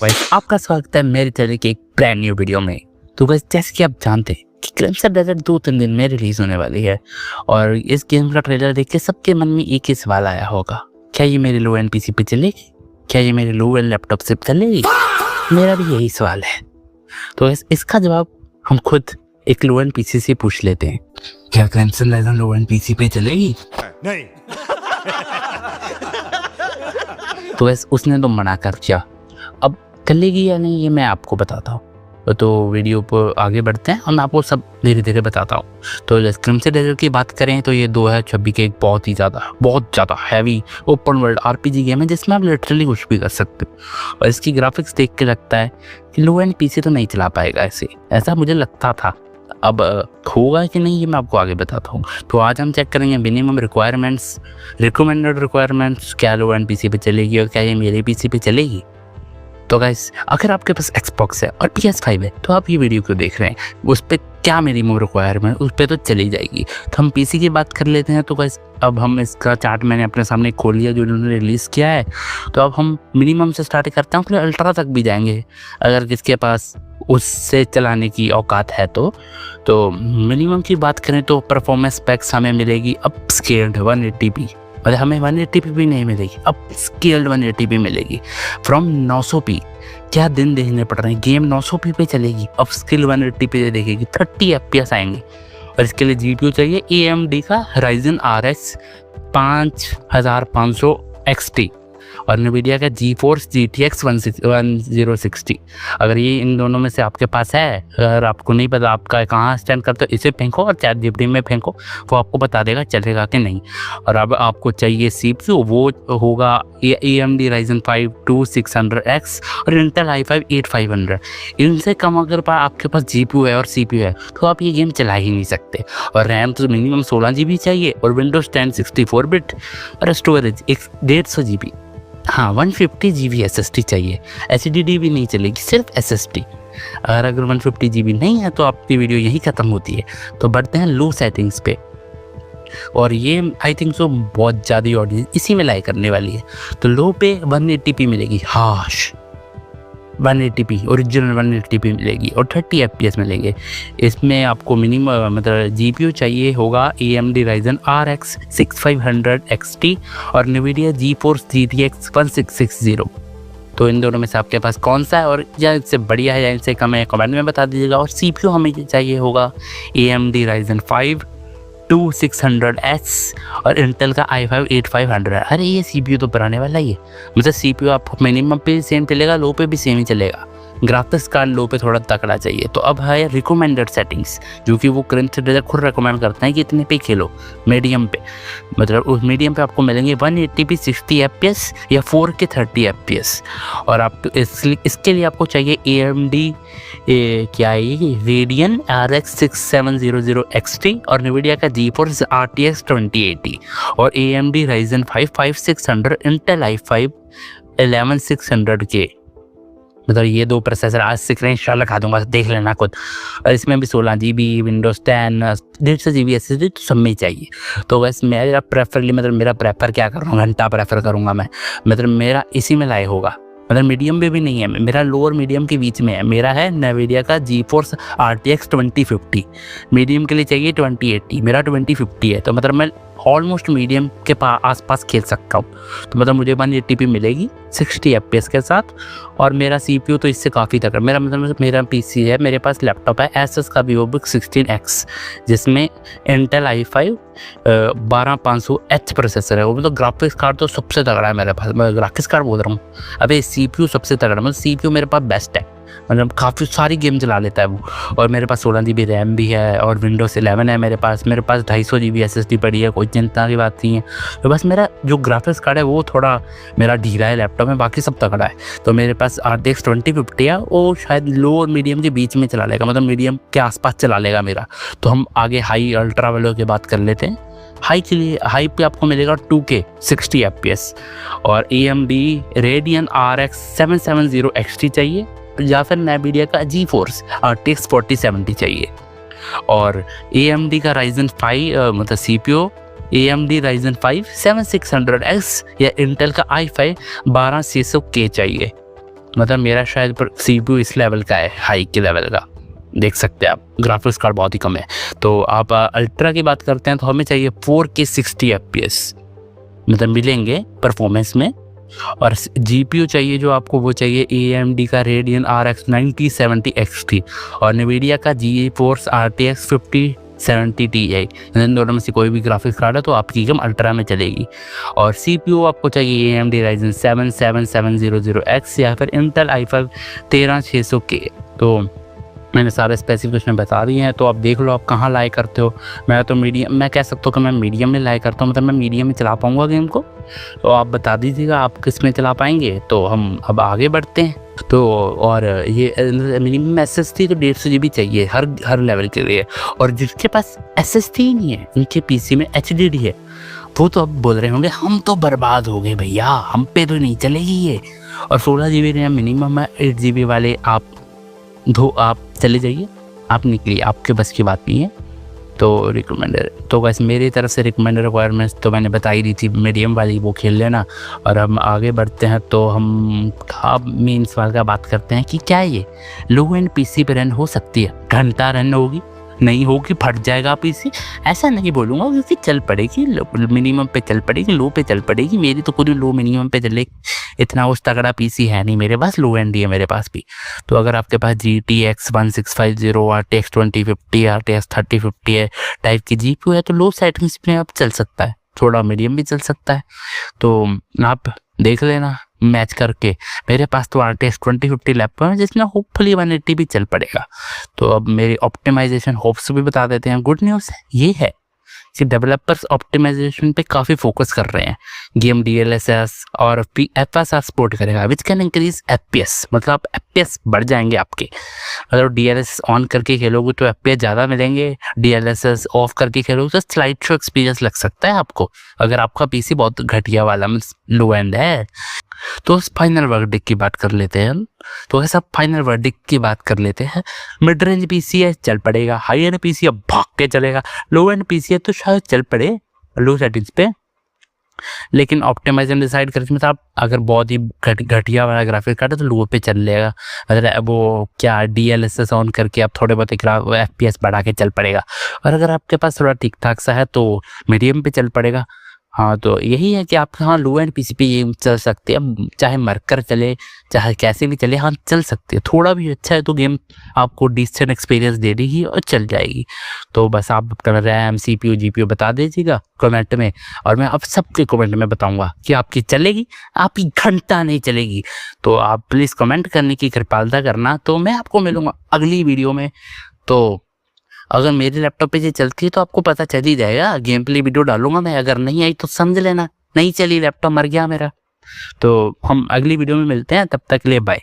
Guys आपका स्वागत है मेरे चैनल की एक ब्रांड न्यू वीडियो में। तो गाइस जैसे कि आप जानते हैं कि क्रिम्सन डेजर्ट 2-3 दिन में रिलीज होने वाली है और इस गेम का ट्रेलर देख के सबके मन में एक ही सवाल आया होगा, क्या ये मेरे लो एंड पीसी पे चलेगी, क्या ये मेरे लो एंड लैपटॉप से चलेगी। मेरा भी यही सवाल है। तो इसका जवाब हम खुद एक लो एंड पीसी से पूछ लेते हैं, क्या crimson desert low end PC पे चलेगी? नहीं। तो उसने तो मना कर दिया, अब चलेगी या नहीं ये मैं आपको बताता हूँ। तो वीडियो पर आगे बढ़ते हैं और मैं आपको सब धीरे धीरे बताता हूँ। तो क्रिम्सन डेजर्ट की बात करें तो ये 2026 के एक बहुत ज़्यादा heavy open world RPG game है जिसमें आप लिटरली कुछ भी कर सकते हो। और इसकी ग्राफिक्स देख के लगता है कि लो एंड पीसी तो नहीं चला पाएगा ऐसा मुझे लगता था। अब होगा कि नहीं ये मैं आपको आगे बताता हूँ। तो आज हम चेक करेंगे मिनिमम रिक्वायरमेंट्स, रिकमेंडेड रिक्वायरमेंट्स, क्या लो एंड पीसी पे चलेगी और क्या ये मेरे पीसी पे चलेगी। तो गाइस अगर आपके पास Xbox है और PS5 है तो आप ये वीडियो क्यों देख रहे हैं, उस पर क्या मिनिमम रिक्वायरमेंट उस पर तो चली जाएगी। तो हम पीसी की बात कर लेते हैं। तो गाइस अब हम इसका चार्ट मैंने अपने सामने खोल लिया जो इन्होंने रिलीज़ किया है। तो अब हम मिनिमम से स्टार्ट करते हैं, फिर अल्ट्रा तक भी जाएंगे अगर किसके पास उससे चलाने की औकात है। तो मिनिमम की बात करें तो परफॉर्मेंस स्पेक्स हमें मिलेगी अप स्केल्ड 180p, और हमें 180p भी नहीं मिलेगी, अप स्केल्ड 180p मिलेगी फ्रॉम 900p। क्या दिन देखने पड़ रहे हैं, गेम 900p पे चलेगी, अप स्केल 180p पे देखेगी, 30 FPS आएंगे। और इसके लिए GPU चाहिए AMD का Ryzen RX 5500 XT और NVIDIA का GeForce GTX 1060। अगर ये इन दोनों में से आपके पास है, अगर आपको नहीं पता आपका कहाँ स्टैंड करते हो, इसे फेंको और ChatGPT में फेंको, वो आपको बता देगा चलेगा कि नहीं। और अब आपको चाहिए CPU, वो होगा AMD Ryzen 5 2600X और Intel i5 8500। इनसे कम अगर आपके पास GPU है और CPU है तो आप ये गेम चला ही नहीं सकते। और रैम तो मिनिमम 16 GB चाहिए और Windows 10 64 बिट और स्टोरेज 150 GB, हाँ 150 GB SSD चाहिए। HDD भी नहीं चलेगी, सिर्फ SSD। अगर 150 GB नहीं है तो आपकी वीडियो यही ख़त्म होती है। तो बढ़ते हैं लो सेटिंग्स पे, और ये आई थिंक सो बहुत ज़्यादा ऑडियंस इसी में लाइक करने वाली है। तो लो पे 180p मिलेगी, हाश 180p ओरिजिनल 180p मिलेगी और 30 FPS मिलेंगे। इसमें आपको मिनिमम मतलब GPU चाहिए होगा AMD Ryzen RX 6500 XT और NVIDIA GeForce GTX 1660। तो इन दोनों में से आपके पास कौन सा है और या इससे बढ़िया है या इससे कम है कमेंट में बता दीजिएगा। और CPU हमें चाहिए होगा AMD Ryzen 5 2600X और इंटेल का i5 8500 है। अरे ये CPU तो पुराने वाला ही है, मतलब CPU आप मिनिमम पे सेम चलेगा, लो पे भी सेम ही चलेगा। ग्राफिक्स कार्ड लो पे थोड़ा तकड़ा चाहिए। तो अब है रिकमेंडेड सेटिंग्स, जो कि वो क्रिम्सन डेजर्ट खुद रिकमेंड करते हैं कि इतने पे खेलो मीडियम पे। मतलब उस मीडियम पे आपको मिलेंगे 180p 60 FPS या 4K 30 FPS। और आप इसके लिए आपको चाहिए AMD क्या है Radeon RX 6700 XT और NVIDIA का GeForce RTX 2080 और AMD Ryzen 5 5600 Intel i5 11600K। मतलब ये दो प्रोसेसर आज सीख रहे हैं, इंशाल्लाह खा दूंगा, देख लेना खुद। और इसमें भी 16 GB Windows 10 150 GB SSD तो सब में चाहिए। तो वैसे मेरा प्रेफरली मतलब मेरा प्रेफर क्या करूँगा, घंटा प्रेफर करूँगा मैं, मतलब मेरा इसी में लाए होगा। मतलब मीडियम पे भी नहीं है, मेरा लोअर मीडियम के बीच में है। मेरा है NVIDIA का GeForce RTX 2050, मीडियम के लिए चाहिए 2080, मेरा 2050 है। तो मतलब मैं ऑलमोस्ट मीडियम के आसपास खेल सकता हूँ। तो मतलब मुझे 180p मिलेगी 60 FPS के साथ। और मेरा CPU तो इससे काफ़ी तक मेरा मतलब मेरा PC है, मेरे पास लैपटॉप है Asus का VivoBook 16X जिसमें Intel i5 12500H प्रोसेसर है। वो मतलब ग्राफिक्स कार्ड तो सबसे तगड़ा है मेरे पास, मैं ग्राफिक्स कार्ड बोल रहा हूँ, अबे CPU सबसे तगड़ा, मतलब CPU मेरे पास बेस्ट है, मतलब काफ़ी सारी गेम चला लेता है वो। और मेरे पास 16 GB रैम भी है और Windows 11 है मेरे पास 250 GB SSD पड़ी है, कोई चिंता की बात नहीं है। तो बस मेरा जो ग्राफिक्स कार्ड है वो थोड़ा मेरा ढीला है लैपटॉप में, बाकी सब तगड़ा है। तो मेरे पास RTX 2050 है, वो शायद लो और मीडियम के बीच में चला लेगा, मतलब मीडियम के आसपास चला लेगा मेरा। तो हम आगे हाई अल्ट्रा वालों की बात कर लेते हैं। हाई के लिए हाई पे आपको मिलेगा 2K 60 FPS और AMD Radeon RX 770 XT चाहिए या फिर NVIDIA का GeForce RTX 4070 चाहिए। और AMD का Ryzen 5 मतलब CPU AMD Ryzen 5 7600X या Intel का i5 12600K चाहिए। मतलब मेरा शायद पर CPU इस लेवल का है, हाई के लेवल का, देख सकते हैं आप। ग्राफिक्स कार्ड बहुत ही कम है। तो आप अल्ट्रा की बात करते हैं तो हमें चाहिए 4K 60 FPS मतलब मिलेंगे परफॉर्मेंस में। और GPU चाहिए जो आपको, वो चाहिए AMD का Radeon RX 9070 XT और NVIDIA का GeForce RTX 5070 Ti। इन दोनों में से कोई भी ग्राफिक्स कार्ड है तो आपकी गेम अल्ट्रा में चलेगी। और CPU आपको चाहिए AMD Ryzen 7 7700X या फिर Intel i5 13600K। तो मैंने सारे स्पेसिफिकेशन बता दिए हैं, तो आप देख लो आप कहाँ लाई करते हो। मैं तो मीडियम, मैं कह सकता हूँ कि मैं मीडियम में लाई करता हूँ, मतलब मैं मीडियम में चला पाऊँगा गेम को। तो आप बता दीजिएगा आप किस में चला पाएंगे, तो हम अब आगे बढ़ते हैं। तो और ये मिनिमम SSD तो 150 GB चाहिए हर लेवल के लिए। और जिसके पास SSD नहीं है, उनके PC में HDD है, वो तो अब बोल रहे होंगे हम तो बर्बाद हो गए भैया, हम पे तो नहीं चलेगी ये। और 16 GB रैम मिनिमम है, 8 GB वाले आप चले जाइए, आप निकलिए, आपके बस की बात नहीं है। तो रिकमेंडर तो बस मेरी तरफ से रिकमेंडर रिक्वायरमेंट्स तो मैंने बताई दी थी, मीडियम वाली वो खेल लेना। और हम आगे बढ़ते हैं तो हम अब मेन सवाल का बात करते हैं कि क्या ये लो एंड PC पे रन हो सकती है? घंटा रन होगी, नहीं होगी, फट जाएगा PC। ऐसा नहीं बोलूँगा, क्योंकि चल पड़ेगी, मिनिमम पे चल पड़ेगी, लो पे चल पड़ेगी। मेरी तो पूरी लो मिनिमम पे चलेगी, इतना उस तगड़ा PC है नहीं मेरे पास, लो एंड ही है मेरे पास भी। तो अगर आपके पास GTX 1650 RTX 2050 RTX 3050 है टाइप की GPU है तो लो सेटिंग्स में आप चल सकता है, थोड़ा मीडियम भी चल सकता है। तो आप देख लेना मैच करके। मेरे पास तो RTX 2050 लैपटॉप है जिसमें होपफुली 180 भी चल पड़ेगा। तो अब मेरी ऑप्टिमाइजेशन होप्स भी बता देते हैं। गुड न्यूज़ ये है कि डेवलपर्स ऑप्टिमाइजेशन पे काफ़ी फोकस कर रहे हैं। गेम DLSS और FSR सपोर्ट करेगा, विच कैन इंक्रीज FPS, मतलब आप FPS बढ़ जाएंगे आपके। अगर DLSS ऑन करके खेलोगे तो FPS ज़्यादा मिलेंगे, DLSS ऑफ करके खेलोगे तो स्लाइड शो एक्सपीरियंस लग सकता है आपको, अगर आपका PC बहुत घटिया वाला लो एंड है। तो फाइनल वर्डिक्ट की बात कर लेते हैं हम। तो ऐसा फाइनल वर्डिक्ट की बात कर लेते हैं। मिड रेंज PC है चल पड़ेगा, हाई एंड PC है भाग के चलेगा, लो एंड PC है तो शायद चल पड़े लो सेटिंग्स पे। लेकिन ऑप्टिमाइजेशन डिसाइड करके मतलब अगर बहुत ही घटिया वाला ग्राफिक कार्ड है तो लो पे चल लेगा। अगर वो क्या DLSS ऑन करके आप थोड़े बहुत FPS बढ़ा के चल पड़ेगा। और अगर आपके पास थोड़ा ठीक ठाक सा है तो मीडियम पे चल पड़ेगा। हाँ, तो यही है कि आप हाँ लो एंड PC पे ये चल सकते हैं, चाहे मरकर चले चाहे कैसे भी चले, हाँ चल सकते हैं। थोड़ा भी अच्छा है तो गेम आपको डिसेंट एक्सपीरियंस दे देगी और चल जाएगी। तो बस आप अपना रैम CPU GPU बता दीजिएगा कमेंट में, और मैं अब सबके कमेंट में बताऊंगा कि आपकी चलेगी, आपकी घंटा नहीं चलेगी। तो आप प्लीज़ कमेंट करने की कृपालता करना। तो मैं आपको मिलूँगा अगली वीडियो में। तो अगर मेरे लैपटॉप पे ये चलती है तो आपको पता चल ही जाएगा, गेम प्ले वीडियो डालूंगा मैं। अगर नहीं आई तो समझ लेना नहीं चली, लैपटॉप मर गया मेरा। तो हम अगली वीडियो में मिलते हैं, तब तक के लिए बाय।